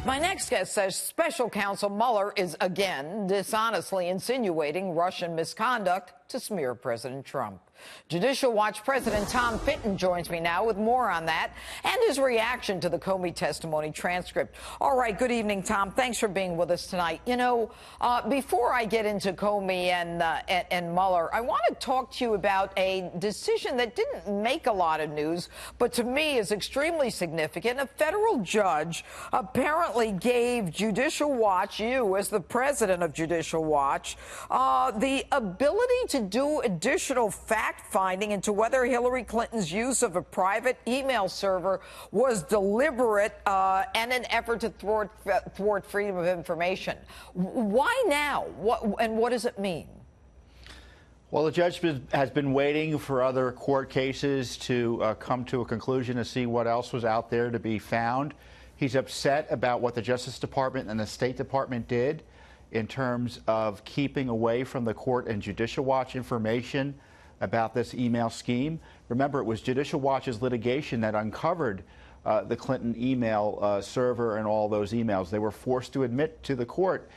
My next guest says special counsel Mueller is again dishonestly insinuating Russian misconduct to smear President Trump. Judicial Watch President Tom Fitton joins me now with more on that and his reaction to the Comey testimony transcript. All right, good evening, Tom. Thanks for being with us tonight. You know, before I get into Comey and Mueller, I want to talk to you about a decision that didn't make a lot of news, but to me is extremely significant. A federal judge apparently gave Judicial Watch, you as the president of Judicial Watch, the ability to do additional fact-finding into whether Hillary Clinton's use of a private email server was deliberate and an effort to thwart freedom of information. Why now? What does it mean? Well, the judge has been waiting for other court cases to come to a conclusion to see what else was out there to be found. He's upset about what the Justice Department and the State Department did in terms of keeping away from the court and Judicial Watch information about this email scheme. Remember, it was Judicial Watch's litigation that uncovered the Clinton email server and all those emails. They were forced to admit to the court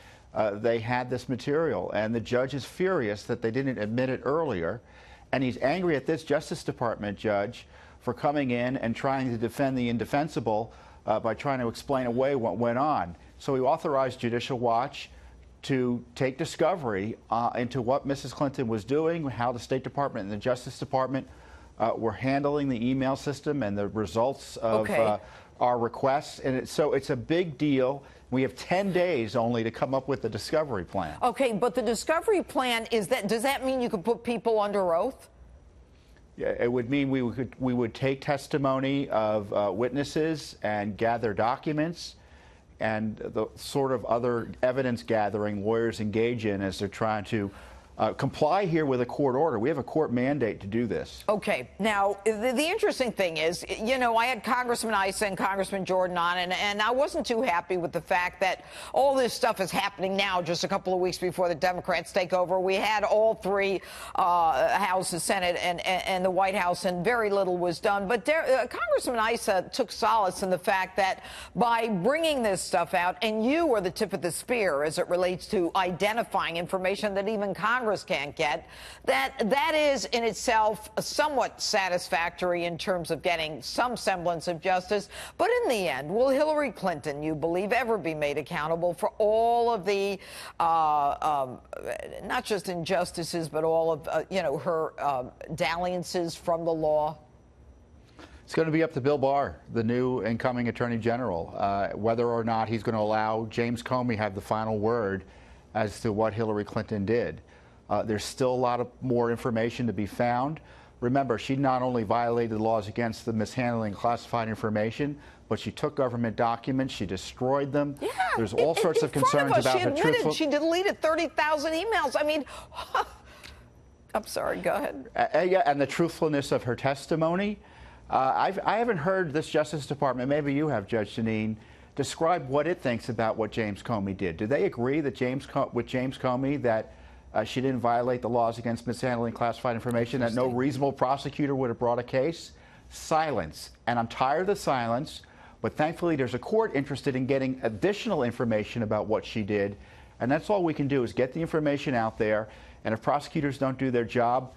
they had this material, and the judge is furious that they didn't admit it earlier, and he's angry at this Justice Department judge for coming in and trying to defend the indefensible by trying to explain away what went on. So he authorized Judicial Watch to take discovery into what Mrs. Clinton was doing, how the State Department and the Justice Department were handling the email system and the results of our requests. And so it's a big deal. We have 10 days only to come up with the discovery plan. Okay, but the discovery plan, does that mean you could put people under oath? Yeah, it would mean we would take testimony of witnesses and gather documents and the sort of other evidence gathering lawyers engage in as they're trying to comply here with a court order. We have a court mandate to do this. Okay. Now, the interesting thing is, you know, I had Congressman Issa and Congressman Jordan on, and I wasn't too happy with the fact that all this stuff is happening now, just a couple of weeks before the Democrats take over. We had all three House, the Senate, and the White House, and very little was done. But Congressman Issa took solace in the fact that by bringing this stuff out, and you are the tip of the spear as it relates to identifying information that even Congress can't get, that is in itself somewhat satisfactory in terms of getting some semblance of justice. But in the end, will Hillary Clinton, you believe, ever be made accountable for all of the not just injustices, but all of her dalliances from the law? It's going to be up to Bill Barr, the new incoming Attorney General, whether or not he's going to allow James Comey have the final word as to what Hillary Clinton did. There's still a lot of more information to be found. Remember, she not only violated the laws against the mishandling of classified information, but she took government documents, she destroyed them. Yeah, there's all sorts of concerns about her truthfulness. She deleted 30,000 emails. I mean, I'm sorry, go ahead. Yeah, and the truthfulness of her testimony. I haven't heard this Justice Department, maybe you have, Judge Jeanine, describe what it thinks about what James Comey did. Do they agree that with James Comey that she didn't violate the laws against mishandling classified information, that no reasonable prosecutor would have brought a case? Silence. And I'm tired of the silence, but thankfully there's a court interested in getting additional information about what she did, and that's all we can do is get the information out there, and if prosecutors don't do their job,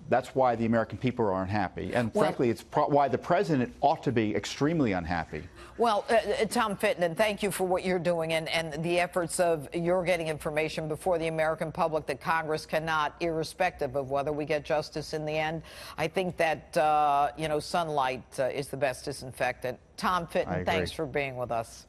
that's why the American people are unhappy. And frankly, it's why the president ought to be extremely unhappy. Well, Tom Fitton, and thank you for what you're doing and the efforts of your getting information before the American public that Congress cannot, irrespective of whether we get justice in the end. I think that, sunlight is the best disinfectant. Tom Fitton, thanks for being with us.